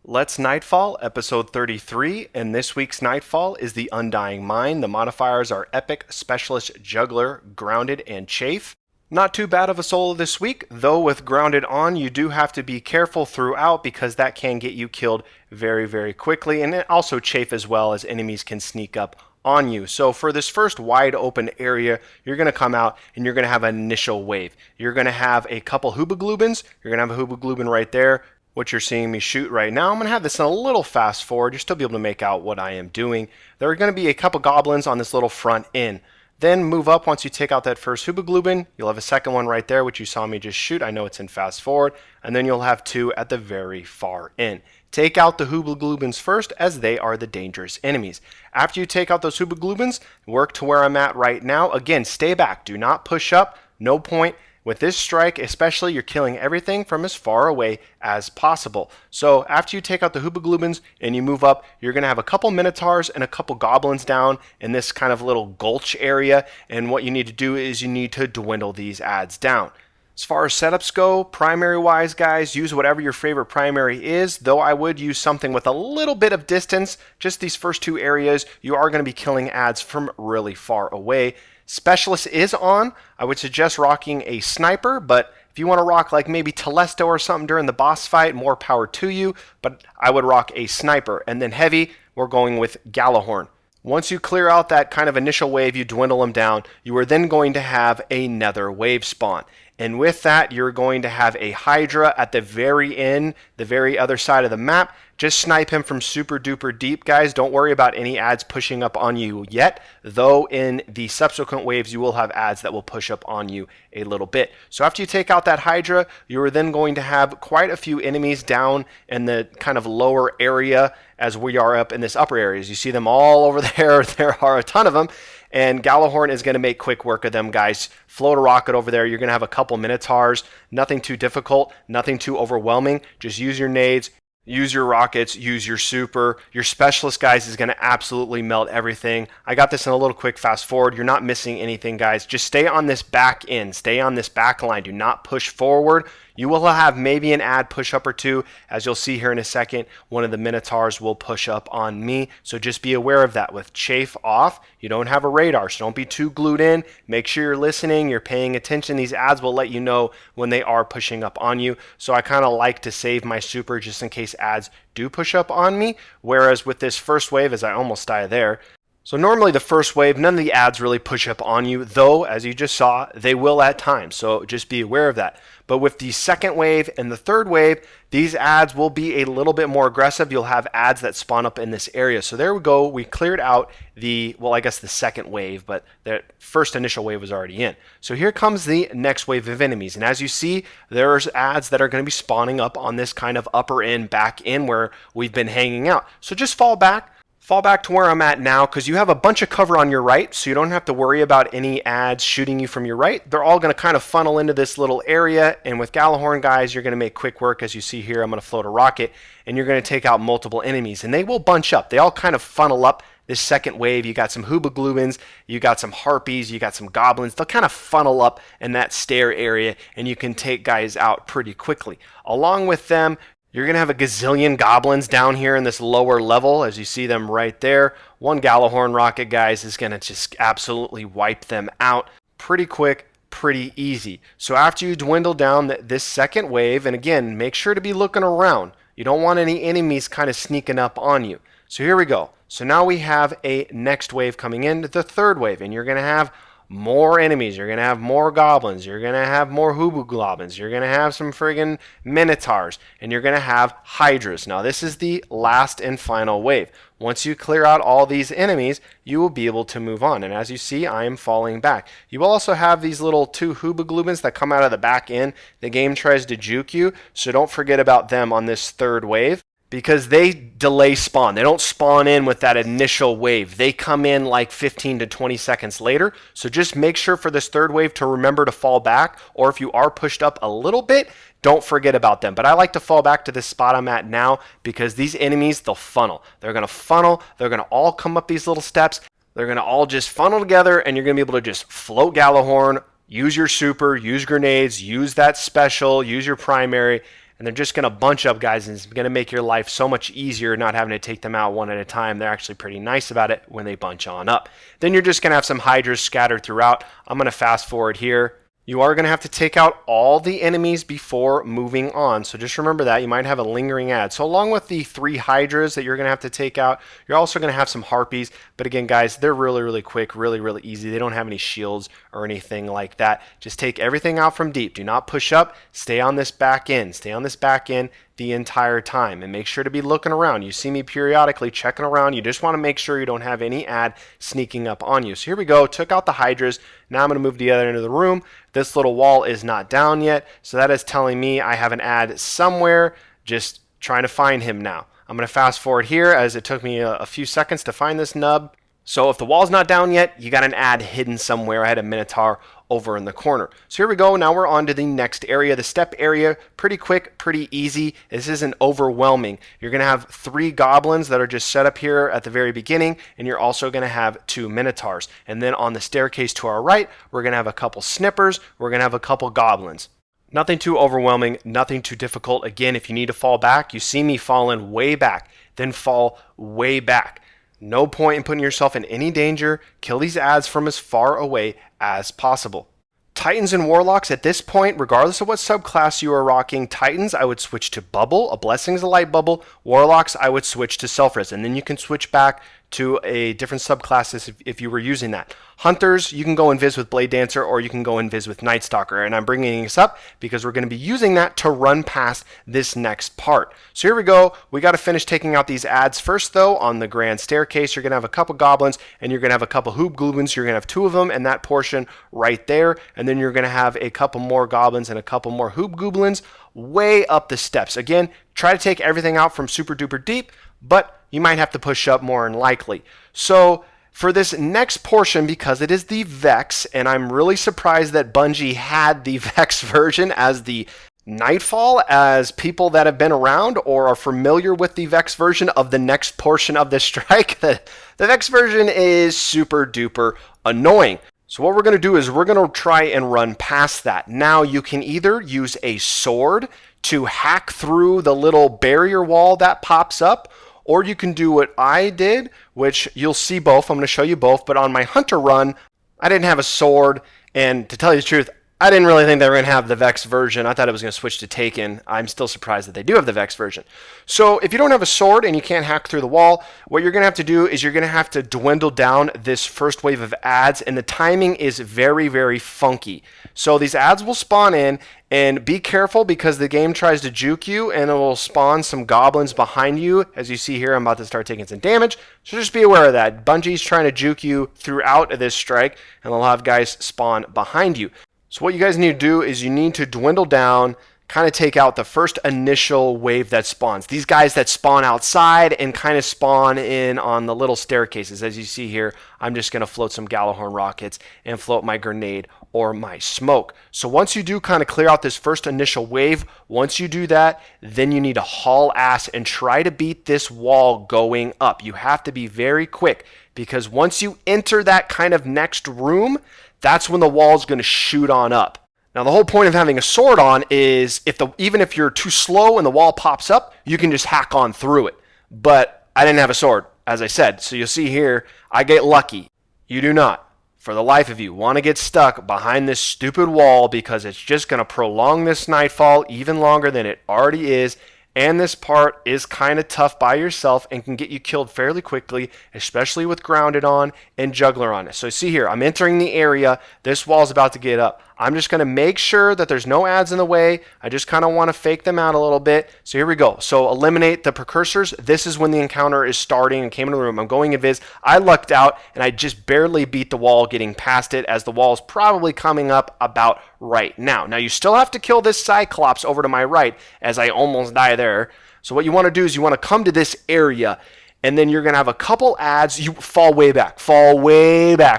Let's Nightfall, episode 33, and this week's Nightfall is the Undying Mind. The modifiers are Epic, Specialist, Juggler, Grounded, and Chafe. Not too bad of a solo this week, though with Grounded on, you do have to be careful throughout because that can get you killed very, very quickly, and also Chafe as well, as enemies can sneak up on you. So for this first wide open area, you're going to come out and you're going to have an initial wave. You're going to have a couple Hoobaglubins. You're going to have a Hoobaglubin right there, what you're seeing me shoot right now. I'm going to have this in a little fast forward. You'll still be able to make out what I am doing. There are going to be a couple goblins on this little front end. Then move up once you take out that first Hoobaglubin. You'll have a second one right there, which you saw me just shoot. I know it's in fast forward. And then you'll have two at the very far end. Take out the Hoobaglubins first, as they are the dangerous enemies. After you take out those Hoobaglubins, work to where I'm at right now. Again, stay back. Do not push up. No point. With this strike, especially, you're killing everything from as far away as possible. So after you take out the Hoobaglubins and you move up, you're going to have a couple Minotaurs and a couple Goblins down in this kind of little gulch area. And what you need to do is you need to dwindle these adds down. As far as setups go, primary-wise, guys, use whatever your favorite primary is, though I would use something with a little bit of distance. Just these first two areas, you are going to be killing adds from really far away. Specialist is on. I would suggest rocking a sniper, but if you want to rock like maybe Telesto or something during the boss fight, more power to you, but I would rock a sniper. And then heavy, we're going with Gjallarhorn. Once you clear out that kind of initial wave, you dwindle them down, you are then going to have another wave spawn. And with that, you're going to have a Hydra at the very end, the very other side of the map. Just snipe him from super duper deep, guys. Don't worry about any adds pushing up on you yet, though in the subsequent waves, you will have adds that will push up on you a little bit. So after you take out that Hydra, you are then going to have quite a few enemies down in the kind of lower area as we are up in this upper areas. You see them all over there. There are a ton of them. And Gjallarhorn is going to make quick work of them, guys. Float a rocket over there. You're going to have a couple Minotaurs. Nothing too difficult. Nothing too overwhelming. Just use your nades. Use your rockets, use your super. Your specialist, guys, is going to absolutely melt everything. I got this in a little quick fast forward. You're not missing anything, guys. Just stay on this back end. Stay on this back line. Do not push forward. You will have maybe an add push up or two. As you'll see here in a second, one of the Minotaurs will push up on me. So just be aware of that. With Chafe off, you don't have a radar, so don't be too glued in. Make sure you're listening, you're paying attention. These adds will let you know when they are pushing up on you. So I kind of like to save my super just in case adds do push up on me. Whereas with this first wave, as I almost die there, so normally the first wave, none of the adds really push up on you, though, as you just saw, they will at times, so just be aware of that. But with the second wave and the third wave, these adds will be a little bit more aggressive. You'll have adds that spawn up in this area. So there we go. We cleared out the second wave, but the first initial wave was already in. So here comes the next wave of enemies. And as you see, there's adds that are going to be spawning up on this kind of upper end, back in where we've been hanging out. So just fall back. Fall back to where I'm at now because you have a bunch of cover on your right, so you don't have to worry about any adds shooting you from your right. They're all going to kind of funnel into this little area, and with Gjallarhorn, guys, you're going to make quick work. As you see here, I'm going to float a rocket, and you're going to take out multiple enemies, and they will bunch up. They all kind of funnel up this second wave. You got some Hoobaglubins, you got some Harpies, you got some Goblins. They'll kind of funnel up in that stair area, and you can take guys out pretty quickly. Along with them, you're going to have a gazillion Goblins down here in this lower level, as you see them right there. One Gjallarhorn rocket, guys, is going to just absolutely wipe them out pretty quick, pretty easy. So after you dwindle down this second wave, and again, make sure to be looking around. You don't want any enemies kind of sneaking up on you. So here we go. So now we have a next wave coming in, the third wave, and you're going to have more enemies. You're going to have more Goblins. You're going to have more Hoobaglubins. You're going to have some friggin' Minotaurs. And you're going to have Hydras. Now, this is the last and final wave. Once you clear out all these enemies, you will be able to move on. And as you see, I am falling back. You will also have these little two Hoobaglubins that come out of the back end. The game tries to juke you, so don't forget about them on this third wave, because they delay spawn. They don't spawn in with that initial wave. They come in like 15 to 20 seconds later. So just make sure for this third wave to remember to fall back, or if you are pushed up a little bit, don't forget about them. But I like to fall back to this spot I'm at now because these enemies, they'll funnel. They're going to funnel. They're going to all come up these little steps. They're going to all just funnel together, and you're going to be able to just float Gjallarhorn, use your super, use grenades, use that special, use your primary, and they're just going to bunch up, guys, and it's going to make your life so much easier not having to take them out one at a time. They're actually pretty nice about it when they bunch on up. Then you're just going to have some hydras scattered throughout. I'm going to fast forward here. You are going to have to take out all the enemies before moving on. So just remember that. You might have a lingering ad. So along with the 3 hydras that you're going to have to take out, you're also going to have some harpies. But again, guys, they're really, really quick, really, really easy. They don't have any shields or anything like that. Just take everything out from deep. Do not push up. Stay on this back end. Stay on this back end the entire time, and make sure to be looking around. You see me periodically checking around. You just want to make sure you don't have any ad sneaking up on you. So here we go. Took out the hydras. Now I'm going to move to the other end of the room. This little wall is not down yet, so that is telling me I have an ad somewhere. Just trying to find him now. I'm going to fast forward here as it took me a few seconds to find this nub. So if the wall's not down yet, you got an ad hidden somewhere. I had a Minotaur over in the corner. So here we go. Now we're on to the next area, the step area. Pretty quick, pretty easy. This isn't overwhelming. You're going to have 3 goblins that are just set up here at the very beginning, and you're also going to have 2 Minotaurs. And then on the staircase to our right, we're going to have a couple snippers. We're going to have a couple goblins. Nothing too overwhelming, nothing too difficult. Again, if you need to fall back, you see me falling way back, then fall way back. No point in putting yourself in any danger. Kill these ads from as far away as possible. Titans and Warlocks, at this point, regardless of what subclass you are rocking, Titans, I would switch to Bubble. A Blessing's a light bubble. Warlocks, I would switch to Self-Res. And then you can switch back to a different subclass if you were using that. Hunters, you can go invis with Blade Dancer, or you can go invis with Night Stalker. And I'm bringing this up because we're going to be using that to run past this next part. So here we go. We got to finish taking out these ads first, though. On the grand staircase, you're going to have a couple goblins, and you're going to have a couple hobgoblins. You're going to have 2 of them in that portion right there. And then you're going to have a couple more goblins and a couple more hobgoblins way up the steps. Again, try to take everything out from super duper deep, but you might have to push up more than likely. So for this next portion, because it is the Vex, and I'm really surprised that Bungie had the Vex version as the Nightfall, as people that have been around or are familiar with the Vex version of the next portion of this strike, the Vex version is super duper annoying. So what we're going to do is we're going to try and run past that. Now you can either use a sword to hack through the little barrier wall that pops up, or you can do what I did, which you'll see both. I'm going to show you both. But on my hunter run, I didn't have a sword. And to tell you the truth, I didn't really think they were going to have the Vex version. I thought it was going to switch to Taken. I'm still surprised that they do have the Vex version. So if you don't have a sword and you can't hack through the wall, what you're going to have to do is you're going to have to dwindle down this first wave of ads. And the timing is very, very funky. So these ads will spawn in, and be careful because the game tries to juke you and it will spawn some goblins behind you. As you see here, I'm about to start taking some damage. So just be aware of that. Bungie's trying to juke you throughout this strike, and they'll have guys spawn behind you. So what you guys need to do is you need to dwindle down, kind of take out the first initial wave that spawns. These guys that spawn outside and kind of spawn in on the little staircases. As you see here, I'm just going to float some Gallahorn rockets and float my grenade or my smoke. So once you do kind of clear out this first initial wave, once you do that, then you need to haul ass and try to beat this wall going up. You have to be very quick, because once you enter that kind of next room, that's when the wall is going to shoot on up. Now, the whole point of having a sword on is even if you're too slow and the wall pops up, you can just hack on through it. But I didn't have a sword, as I said. So you'll see here, I get lucky. You do not, for the life of you, want to get stuck behind this stupid wall, because it's just going to prolong this nightfall even longer than it already is. And this part is kind of tough by yourself and can get you killed fairly quickly, especially with Grounded on and Juggler on it. So see here, I'm entering the area. This wall's about to get up. I'm just going to make sure that there's no ads in the way. I just kind of want to fake them out a little bit. So here we go. So eliminate the precursors. This is when the encounter is starting and came in the room. I'm going invis. I lucked out and I just barely beat the wall getting past it, as the wall is probably coming up about right now. Now you still have to kill this Cyclops over to my right, as I almost die there. So what you want to do is you want to come to this area, and then you're going to have a couple ads. You fall way back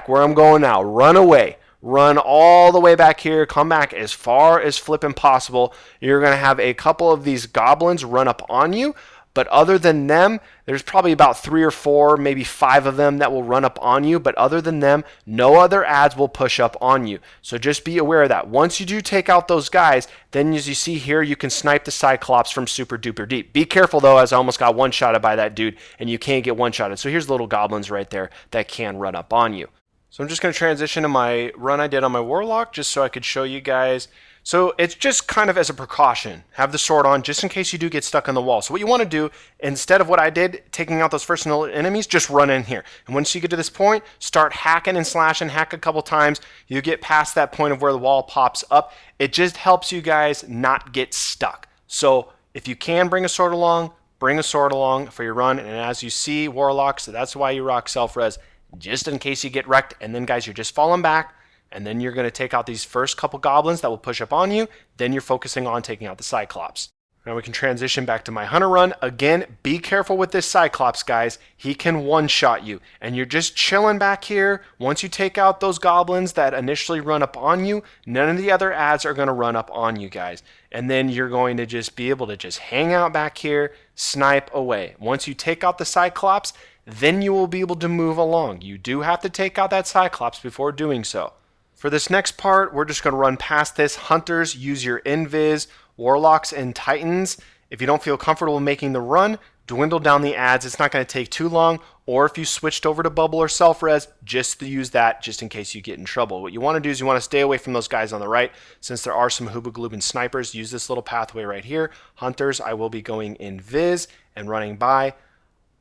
where I'm going now. Run away. Run all the way back here, come back as far as flipping possible. You're going to have a couple of these goblins run up on you. But other than them, there's probably about 3 or 4, maybe 5 of them that will run up on you. But other than them, no other ads will push up on you. So just be aware of that. Once you do take out those guys, then as you see here, you can snipe the Cyclops from super duper deep. Be careful though, as I almost got one-shotted by that dude, and you can't get one-shotted. So here's the little goblins right there that can run up on you. So I'm just going to transition to my run I did on my Warlock just so I could show you guys. So it's just kind of as a precaution. Have the sword on just in case you do get stuck on the wall. So what you want to do, instead of what I did, taking out those first enemies, just run in here. And once you get to this point, start hacking and slashing, hack a couple times. You get past that point of where the wall pops up. It just helps you guys not get stuck. So if you can bring a sword along for your run. And as you see, Warlocks, so that's why you rock self-res. Just in case you get wrecked, and then guys, you're just falling back, and then you're going to take out these first couple goblins that will push up on you, then you're focusing on taking out the Cyclops. Now we can transition back to my hunter run. Again, be careful with this Cyclops, guys. He can one-shot you, and you're just chilling back here. Once you take out those goblins that initially run up on you, none of the other ads are going to run up on you guys. And then you're going to just be able to just hang out back here, snipe away. Once you take out the Cyclops, then you will be able to move along. You do have to take out that Cyclops before doing so. For this next part, we're just going to run past this. Hunters, use your invis. Warlocks and Titans, if you don't feel comfortable making the run, dwindle down the ads. It's not going to take too long. Or if you switched over to bubble or self-res, just to use that just in case you get in trouble. What you want to do is you want to stay away from those guys on the right. Since there are some Hoobaglooban snipers, use this little pathway right here. Hunters, I will be going invis and running by.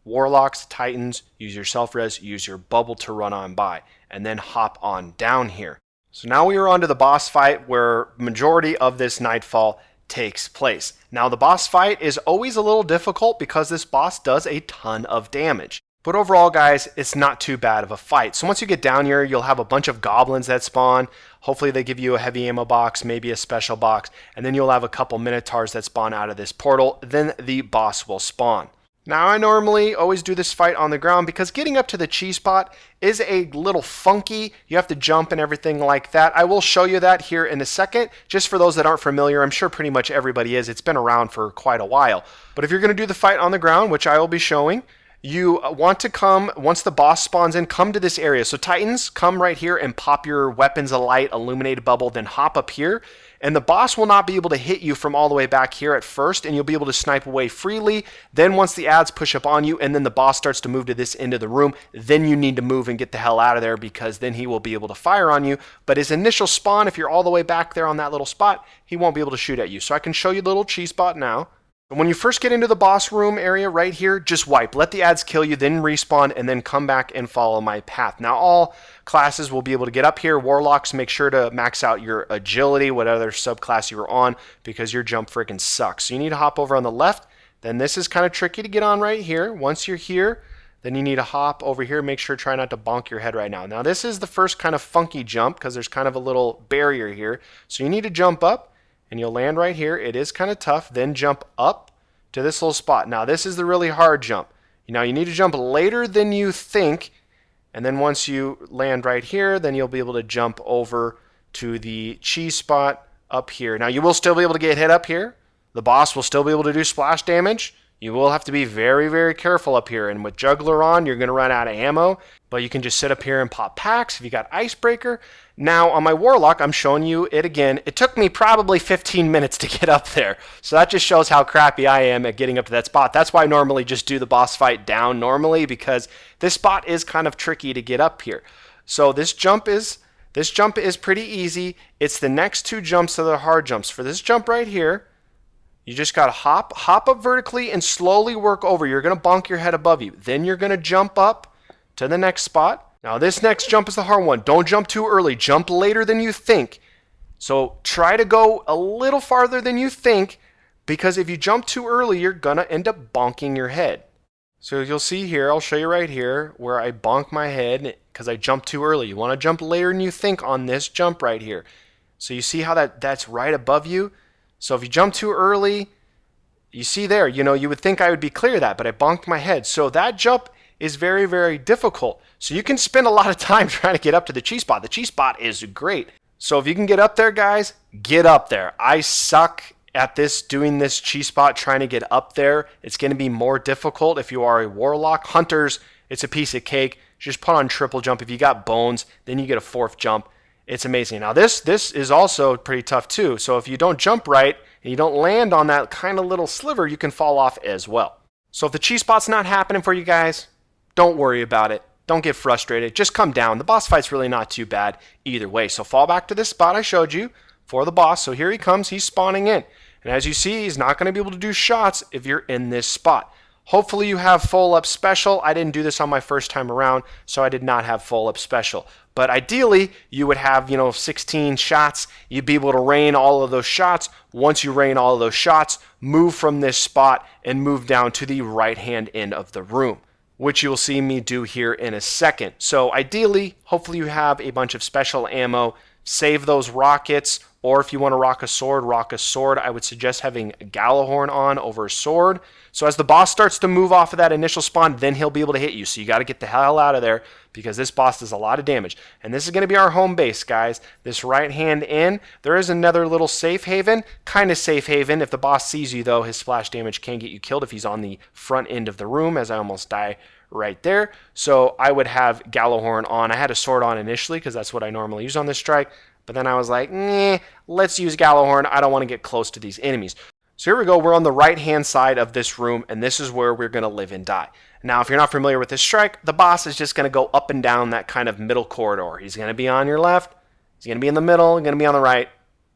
Warlocks, Titans, use your self-res, use your bubble to run on by, and then hop on down here. So now we are on to the boss fight where majority of this Nightfall takes place. Now the boss fight is always a little difficult because this boss does a ton of damage. But overall, guys, it's not too bad of a fight. So once you get down here, you'll have a bunch of goblins that spawn. Hopefully they give you a heavy ammo box, maybe a special box, and then you'll have a couple minotaurs that spawn out of this portal. Then the boss will spawn. Now, I normally always do this fight on the ground because getting up to the cheese spot is a little funky. You have to jump and everything like that. I will show you that here in a second. Just for those that aren't familiar, I'm sure pretty much everybody is. It's been around for quite a while. But if you're going to do the fight on the ground, which I will be showing, you want to come, once the boss spawns in, come to this area. So Titans, come right here and pop your weapons alight, illuminated bubble, then hop up here. And the boss will not be able to hit you from all the way back here at first, and you'll be able to snipe away freely. Then once the ads push up on you, and then the boss starts to move to this end of the room, then you need to move and get the hell out of there because then he will be able to fire on you. But his initial spawn, if you're all the way back there on that little spot, he won't be able to shoot at you. So I can show you the little cheese spot now. And when you first get into the boss room area right here, just wipe. Let the ads kill you, then respawn, and then come back and follow my path. Now, all classes will be able to get up here. Warlocks, make sure to max out your agility, whatever subclass you were on, because your jump freaking sucks. So you need to hop over on the left. Then this is kind of tricky to get on right here. Once you're here, then you need to hop over here. Make sure try not to bonk your head right now. Now, this is the first kind of funky jump because there's kind of a little barrier here. So you need to jump up. And you'll land right here. It is kind of tough. Then jump up to this little spot. Now, this is the really hard jump. Now, you need to jump later than you think. And then once you land right here, then you'll be able to jump over to the cheese spot up here. Now, you will still be able to get hit up here. The boss will still be able to do splash damage. You will have to be very, very careful up here. And with Juggler on, you're going to run out of ammo. But you can just sit up here and pop packs if you got Icebreaker. Now, on my Warlock, I'm showing you it again. It took me probably 15 minutes to get up there. So that just shows how crappy I am at getting up to that spot. That's why I normally just do the boss fight down normally, because this spot is kind of tricky to get up here. So this jump is pretty easy. It's the next two jumps that are hard jumps. For this jump right here, you just got to hop up vertically and slowly work over. You're going to bonk your head above you. Then you're going to jump up to the next spot. Now, this next jump is the hard one. Don't jump too early. Jump later than you think. So try to go a little farther than you think, because if you jump too early, you're going to end up bonking your head. So you'll see here, I'll show you right here, where I bonk my head because I jumped too early. You want to jump later than you think on this jump right here. So you see how that's right above you? So if you jump too early, you see there, you would think I would be clear of that, but I bonked my head. So that jump is very, very difficult. So you can spend a lot of time trying to get up to the cheese spot. The cheese spot is great. So if you can get up there, guys, get up there. I suck at this, doing this chi spot, trying to get up there. It's going to be more difficult if you are a warlock. Hunters, it's a piece of cake. Just put on triple jump. If you got bones, then you get a fourth jump. It's amazing. Now this is also pretty tough too. So if you don't jump right and you don't land on that kind of little sliver, you can fall off as well. So if the chi spot's not happening for you guys, don't worry about it. Don't get frustrated. Just come down. The boss fight's really not too bad either way. So fall back to this spot I showed you for the boss. So here he comes. He's spawning in. And as you see, he's not going to be able to do shots if you're in this spot. Hopefully you have full up special. I didn't do this on my first time around, so I did not have full up special. But ideally, you would have, 16 shots. You'd be able to rain all of those shots. Once you rain all of those shots, move from this spot and move down to the right-hand end of the room, which you'll see me do here in a second. So ideally, hopefully you have a bunch of special ammo. Save those rockets, or if you want to rock a sword. I would suggest having a Gallahorn on over a sword. So as the boss starts to move off of that initial spawn, then he'll be able to hit you. So you got to get the hell out of there because this boss does a lot of damage. And this is going to be our home base, guys. This right-hand end, there is another little safe haven, kind of safe haven. If the boss sees you, though, his splash damage can get you killed if he's on the front end of the room, as I almost die right there. So I would have Gallahorn on. I had a sword on initially because that's what I normally use on this strike. But then I was like, let's use Gallahorn. I don't want to get close to these enemies. So here we go. We're on the right-hand side of this room, and this is where we're going to live and die. Now, if you're not familiar with this strike, the boss is just going to go up and down that kind of middle corridor. He's going to be on your left. He's going to be in the middle. He's going to be on the right.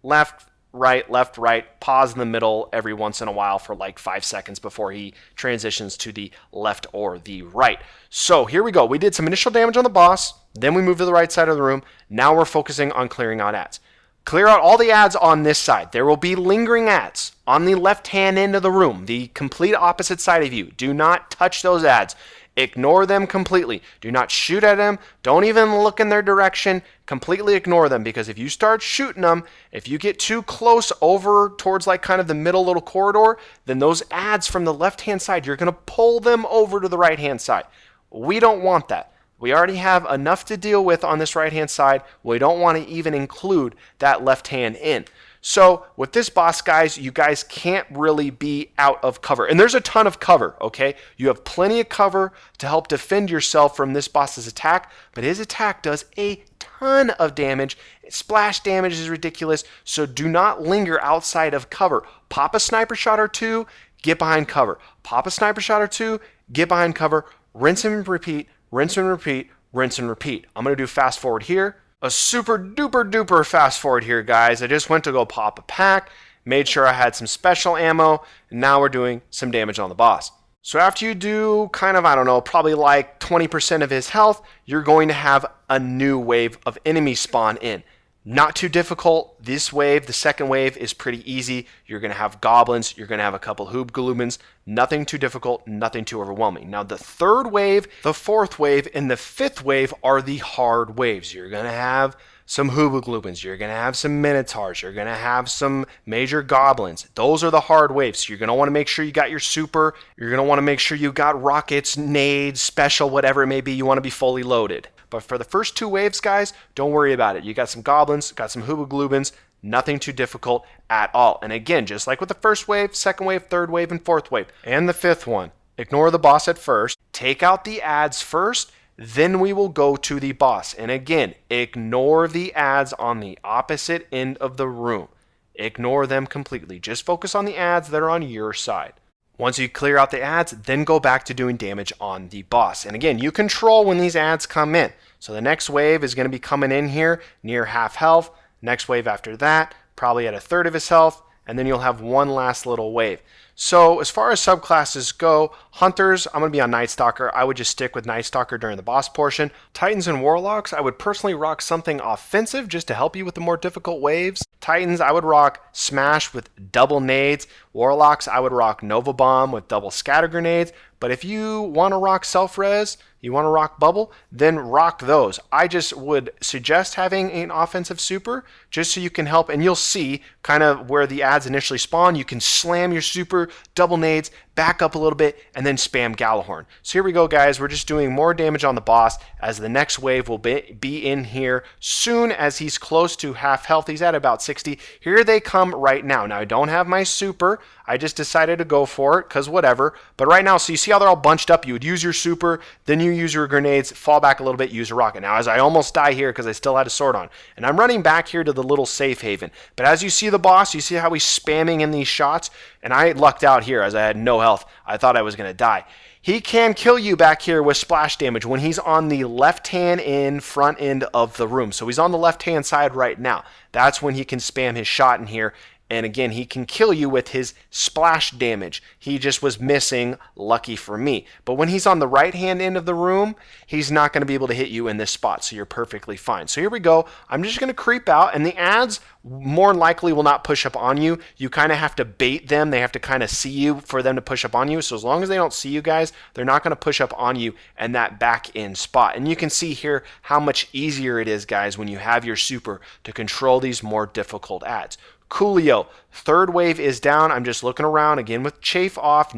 Left, right. Pause in the middle every once in a while for like 5 seconds before he transitions to the left or the right. So here we go. We did some initial damage on the boss. Then we moved to the right side of the room. Now we're focusing on clearing out ads. Clear out all the ads on this side. There will be lingering ads on the left-hand end of the room, the complete opposite side of you. Do not touch those ads. Ignore them completely. Do not shoot at them. Don't even look in their direction. Completely ignore them, because if you start shooting them, if you get too close over towards like kind of the middle little corridor, then those ads from the left-hand side, you're going to pull them over to the right-hand side. We don't want that. We already have enough to deal with on this right-hand side. We don't want to even include that left-hand in. So with this boss, guys, you guys can't really be out of cover. And there's a ton of cover, okay? You have plenty of cover to help defend yourself from this boss's attack, but his attack does a ton of damage. Splash damage is ridiculous, so do not linger outside of cover. Pop a sniper shot or two, get behind cover. Pop a sniper shot or two, get behind cover, rinse and repeat, rinse and repeat, rinse and repeat. I'm going to do fast forward here. A super duper duper fast forward here, guys. I just went to go pop a pack, made sure I had some special ammo, and now we're doing some damage on the boss. So after you do kind of, I don't know, probably like 20% of his health, you're going to have a new wave of enemies spawn in. Not too difficult. This wave, the second wave, is pretty easy. You're going to have goblins. You're going to have a couple hoobgalumins. Nothing too difficult, nothing too overwhelming. Now, the third wave, the fourth wave, and the fifth wave are the hard waves. You're going to have some hoobgalumins. You're going to have some minotaurs. You're going to have some major goblins. Those are the hard waves. So you're going to want to make sure you got your super. You're going to want to make sure you got rockets, nades, special, whatever it may be. You want to be fully loaded. But for the first two waves, guys, don't worry about it. You got some goblins, got some hoobgalumins, nothing too difficult at all. And again, just like with the first wave, second wave, third wave, and fourth wave, and the fifth one, ignore the boss at first, take out the ads first, then we will go to the boss. And again, ignore the ads on the opposite end of the room. Ignore them completely. Just focus on the ads that are on your side. Once you clear out the ads, then go back to doing damage on the boss. And again, you control when these ads come in. So the next wave is going to be coming in here near half health. Next wave after that, probably at a third of his health. And then you'll have one last little wave. So as far as subclasses go, Hunters, I'm going to be on Night Stalker. I would just stick with Night Stalker during the boss portion. Titans and Warlocks, I would personally rock something offensive just to help you with the more difficult waves. Titans, I would rock Smash with double nades. Warlocks, I would rock Nova Bomb with double scatter grenades. But if you want to rock self-res, you want to rock bubble, then rock those. I just would suggest having an offensive super just so you can help, and you'll see kind of where the ads initially spawn. You can slam your super, double nades, back up a little bit, and then spam Gallahorn. So here we go, guys. We're just doing more damage on the boss as the next wave will be in here soon as he's close to half health. He's at about 60. Here they come right now. Now, I don't have my super. I just decided to go for it because whatever. But right now, so you see how they're all bunched up? You would use your super, then you use your grenades, fall back a little bit, use a rocket. Now, as I almost die here because I still had a sword on, and I'm running back here to the little safe haven. But as you see the boss, you see how he's spamming in these shots? And I lucked out here as I had no health. I thought I was going to die. He can kill you back here with splash damage when he's on the left-hand front end of the room. So he's on the left-hand side right now. That's when he can spam his shot in here. And again, he can kill you with his splash damage. He just was missing, lucky for me. But when he's on the right-hand end of the room, he's not going to be able to hit you in this spot, so you're perfectly fine. So here we go. I'm just going to creep out, and the ads more likely will not push up on you. You kind of have to bait them. They have to kind of see you for them to push up on you. So as long as they don't see you guys, they're not going to push up on you in that back end spot. And you can see here how much easier it is, guys, when you have your super to control these more difficult ads. Coolio, third wave is down. I'm just looking around again with chafe on,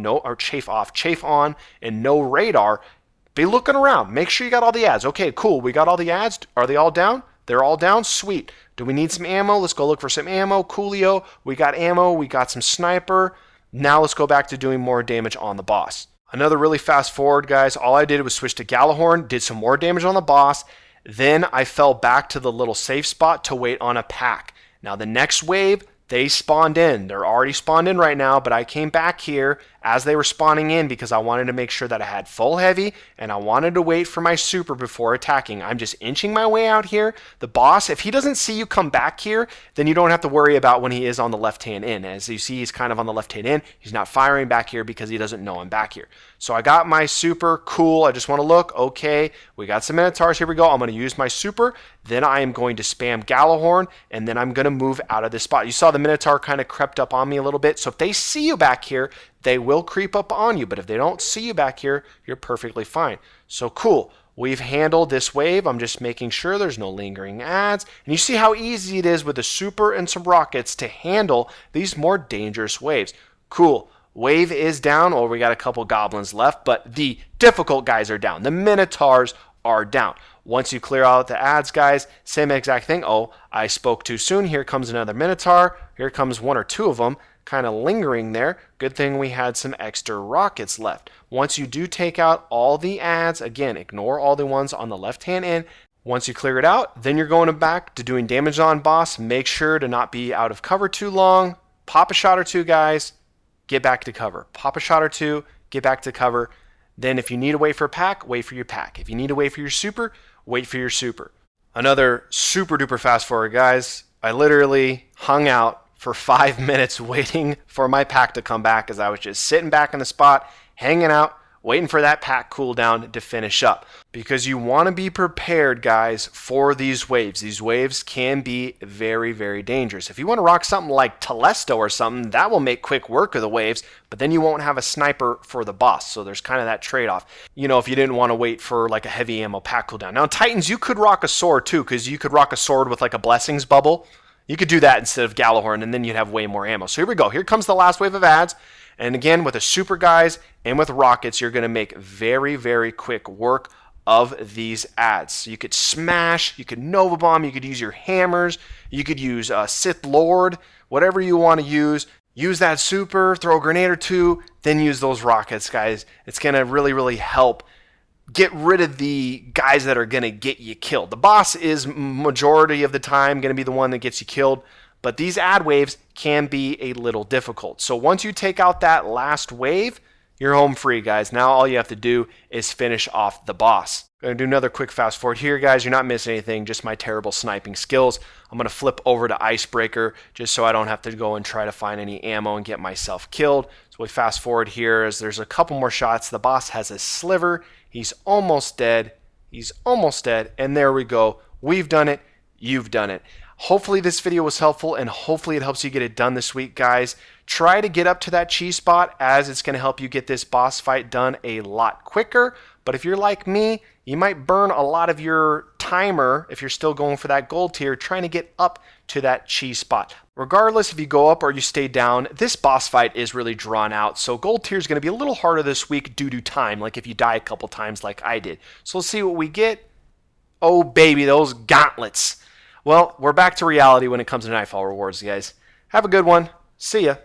and no radar. Be looking around. Make sure you got all the ads. Okay, cool. We got all the ads. Are they all down? They're all down. Sweet. Do we need some ammo? Let's go look for some ammo. Coolio, we got ammo. We got some sniper. Now let's go back to doing more damage on the boss. Another really fast forward, guys. All I did was switch to Galahorn, did some more damage on the boss. Then I fell back to the little safe spot to wait on a pack. Now the next wave, they spawned in. They're already spawned in right now, but I came back here as they were spawning in because I wanted to make sure that I had full heavy and I wanted to wait for my super before attacking. I'm just inching my way out here. The boss, if he doesn't see you come back here, then you don't have to worry about when he is on the left-hand end. As you see, he's kind of on the left-hand end. He's not firing back here because he doesn't know I'm back here. So I got my super. Cool. I just want to look. Okay, we got some Minotaurs. Here we go. I'm going to use my super. Then I am going to spam Galahorn, and then I'm going to move out of this spot. You saw the Minotaur kind of crept up on me a little bit. So if they see you back here, they will creep up on you. But if they don't see you back here, you're perfectly fine. So cool. We've handled this wave. I'm just making sure there's no lingering ads. And you see how easy it is with a super and some rockets to handle these more dangerous waves. Cool. Wave is down. Oh, we got a couple goblins left, but the difficult guys are down. The Minotaurs are down. Once you clear out the ads, guys, same exact thing. Oh, I spoke too soon. Here comes another Minotaur. Here comes one or two of them kind of lingering there. Good thing we had some extra rockets left. Once you do take out all the ads, again, ignore all the ones on the left-hand end. Once you clear it out, then you're going back to doing damage on boss. Make sure to not be out of cover too long. Pop a shot or two, guys. Get back to cover. Pop a shot or two. Get back to cover. Then if you need to wait for a pack, wait for your pack. If you need to wait for your super, wait for your super. Another super duper fast forward, guys. I literally hung out for 5 minutes waiting for my pack to come back as I was just sitting back in the spot, hanging out, waiting for that pack cooldown to finish up. Because you want to be prepared, guys, for these waves. These waves can be very, very dangerous. If you want to rock something like Telesto or something, that will make quick work of the waves, but then you won't have a sniper for the boss. So there's kind of that trade-off. You know, if you didn't want to wait for like a heavy ammo pack cooldown. Now, Titans, you could rock a sword too, because you could rock a sword with like a Blessings bubble. You could do that instead of Galahorn, and then you'd have way more ammo. So here we go. Here comes the last wave of ads. And again, with the super guys and with rockets, you're going to make very, very quick work of these ads. So you could smash, you could Nova Bomb, you could use your hammers, you could use Sith Lord, whatever you want to use. Use that super, throw a grenade or two, then use those rockets, guys. It's going to really, really help get rid of the guys that are going to get you killed. The boss is majority of the time going to be the one that gets you killed, but these ad waves can be a little difficult. So once you take out that last wave, you're home free, guys. Now all you have to do is finish off the boss. I'm going to do another quick fast forward here, guys. You're not missing anything, just my terrible sniping skills. I'm going to flip over to Icebreaker just so I don't have to go and try to find any ammo and get myself killed. So we fast forward here as there's a couple more shots. The boss has a sliver. He's almost dead. He's almost dead. And there we go. We've done it. You've done it. Hopefully this video was helpful, and hopefully it helps you get it done this week, guys. Try to get up to that cheese spot, as it's going to help you get this boss fight done a lot quicker. But if you're like me, you might burn a lot of your timer if you're still going for that gold tier trying to get up to that cheese spot. Regardless if you go up or you stay down, this boss fight is really drawn out. So gold tier is going to be a little harder this week due to time, like if you die a couple times like I did. So let's see what we get. Oh baby, those gauntlets. Well, we're back to reality when it comes to Nightfall rewards, guys. Have a good one. See ya.